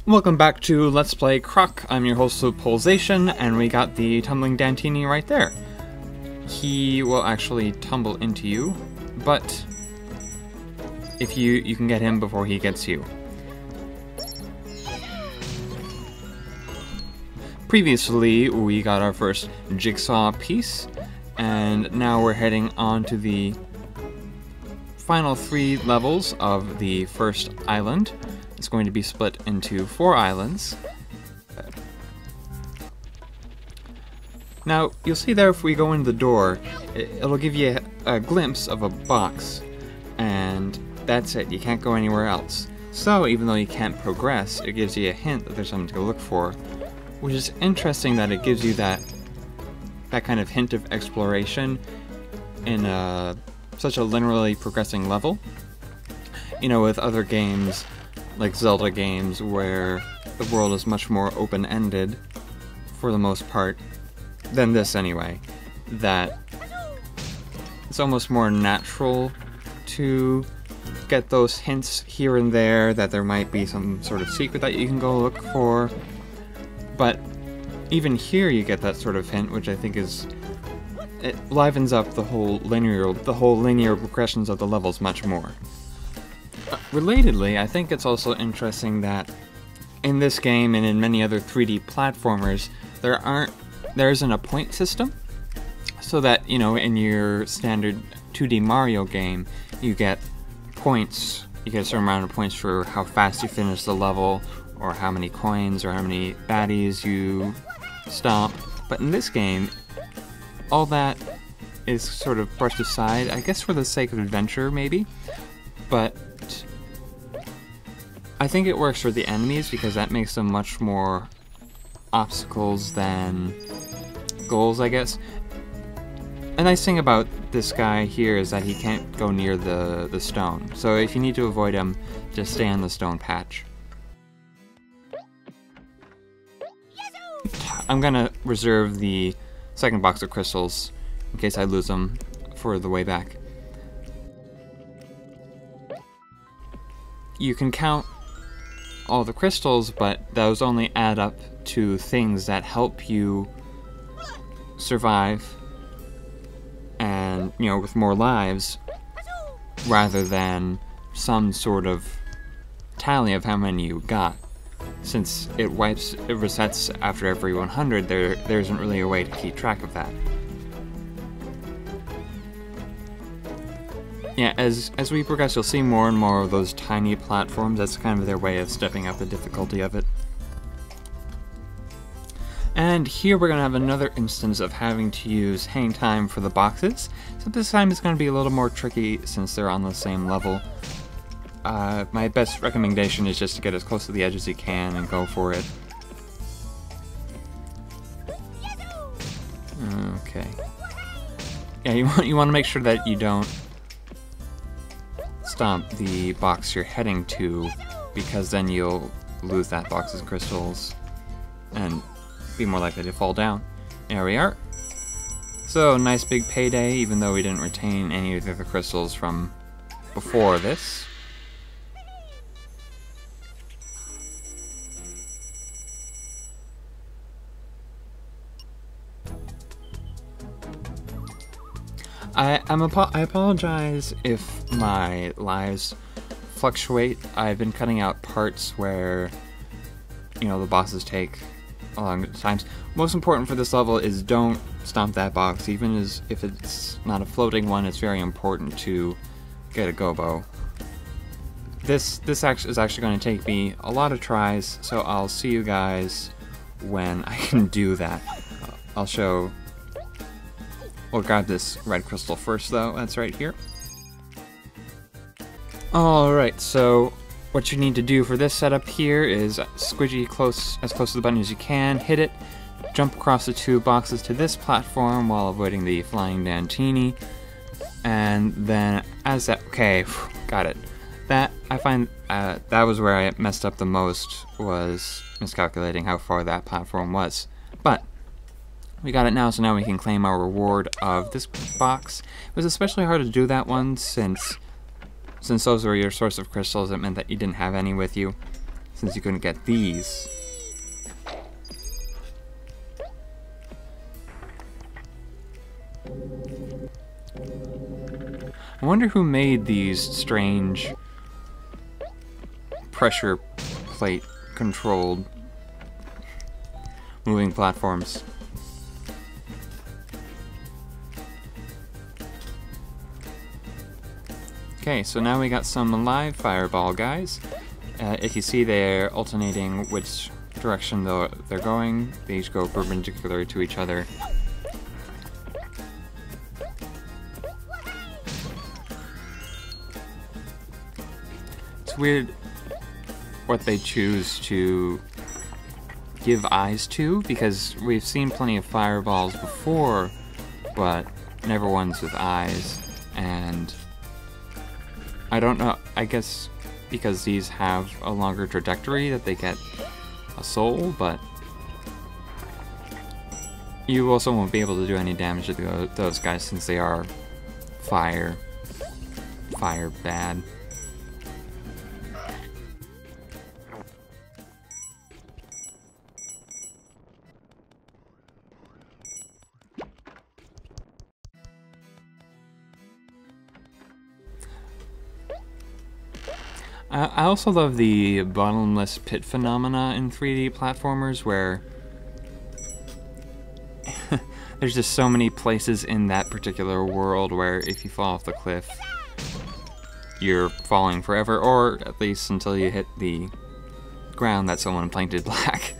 Welcome back to Let's Play Croc. I'm your host Pulsation, and we got the tumbling Dantini right there. He will actually tumble into you, but if you can get him before he gets you. Previously, we got our first jigsaw piece, and now we're heading on to the final 3 levels of the first island. It's going to be split into 4 islands. Now, you'll see there if we go in the door, it'll give you a glimpse of a box, and that's it. You can't go anywhere else. So, even though you can't progress, it gives you a hint that there's something to go look for, which is interesting that it gives you that kind of hint of exploration in such a linearly progressing level. You know, with other games, like Zelda games, where the world is much more open-ended, for the most part, than this anyway, that it's almost more natural to get those hints here and there that there might be some sort of secret that you can go look for. But even here you get that sort of hint, which I think it livens up the whole linear progressions of the levels much more. Relatedly, I think it's also interesting that in this game and in many other 3D platformers, there isn't a point system, so that, you know, in your standard 2D Mario game, you get points, you get a certain amount of points for how fast you finish the level, or how many coins, or how many baddies you stomp. But in this game, all that is sort of brushed aside, I guess for the sake of adventure, maybe, but I think it works for the enemies because that makes them much more obstacles than goals, I guess. A nice thing about this guy here is that he can't go near the stone, so if you need to avoid him, just stay on the stone patch. I'm gonna reserve the second box of crystals in case I lose them for the way back. You can count all the crystals, but those only add up to things that help you survive and, you know, with more lives, rather than some sort of tally of how many you got. Since it resets after every 100, there isn't really a way to keep track of that. Yeah, as we progress, you'll see more and more of those tiny platforms. That's kind of their way of stepping up the difficulty of it. And here we're going to have another instance of having to use hang time for the boxes. So this time it's going to be a little more tricky since they're on the same level. My best recommendation is just to get as close to the edge as you can and go for it. Okay. Yeah, you want to make sure that you don't stomp the box you're heading to, because then you'll lose that box's crystals and be more likely to fall down. There we are. So, nice big payday, even though we didn't retain any of the crystals from before this. I apologize if my lives fluctuate. I've been cutting out parts where, you know, the bosses take a long time. Most important for this level is don't stomp that box. Even if it's not a floating one, it's very important to get a gobo. This is actually going to take me a lot of tries, so I'll see you guys when I can do that. I'll show. We'll grab this red crystal first, though. That's right here. Alright, so what you need to do for this setup here is squidgy as close to the button as you can, hit it, jump across the 2 boxes to this platform while avoiding the flying Dantini, and then okay, got it. I find that was where I messed up the most, was miscalculating how far that platform was. But we got it now, so now we can claim our reward of this box. It was especially hard to do that one since those were your source of crystals. It meant that you didn't have any with you. since you couldn't get these. I wonder who made these strange pressure plate controlled moving platforms. Okay, so now we got some live fireball guys. If you see, they're alternating which direction they're going. They each go perpendicular to each other. It's weird what they choose to give eyes to, because we've seen plenty of fireballs before, but never ones with eyes. And I don't know, I guess because these have a longer trajectory that they get a soul, but you also won't be able to do any damage to those guys since they are fire bad. I also love the bottomless pit phenomena in 3D platformers, where there's just so many places in that particular world where if you fall off the cliff, you're falling forever, or at least until you hit the ground that someone painted black.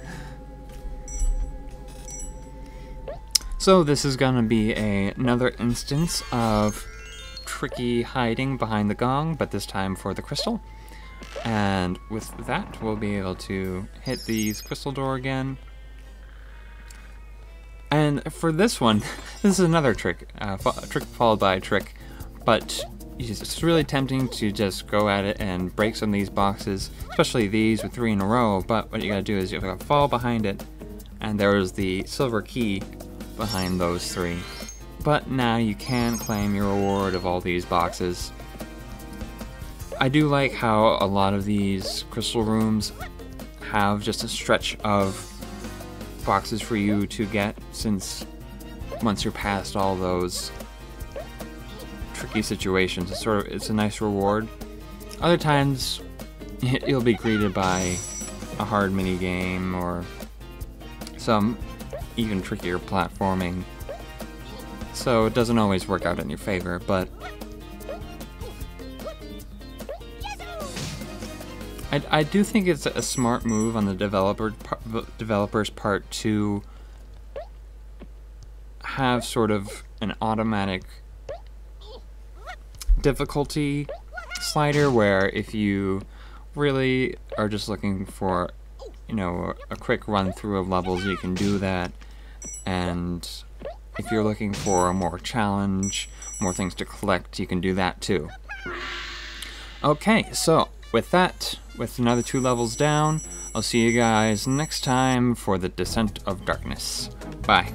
So this is gonna be another instance of tricky hiding behind the gong, but this time for the crystal. And with that, we'll be able to hit the crystal door again. And for this one, this is another trick, trick followed by a trick, but it's really tempting to just go at it and break some of these boxes, especially these with 3 in a row. But what you gotta do is you gotta fall behind it, and there's the silver key behind those 3. But now you can claim your reward of all these boxes. I do like how a lot of these crystal rooms have just a stretch of boxes for you to get, since once you're past all those tricky situations, it's a nice reward. Other times you'll be greeted by a hard mini game or some even trickier platforming, so it doesn't always work out in your favor, but I do think it's a smart move on the developer's part to have sort of an automatic difficulty slider, where if you really are just looking for, you know, a quick run through of levels, you can do that. And if you're looking for more challenge, more things to collect, you can do that too. Okay, so with that, with another 2 levels down, I'll see you guys next time for the Descent of Darkness. Bye.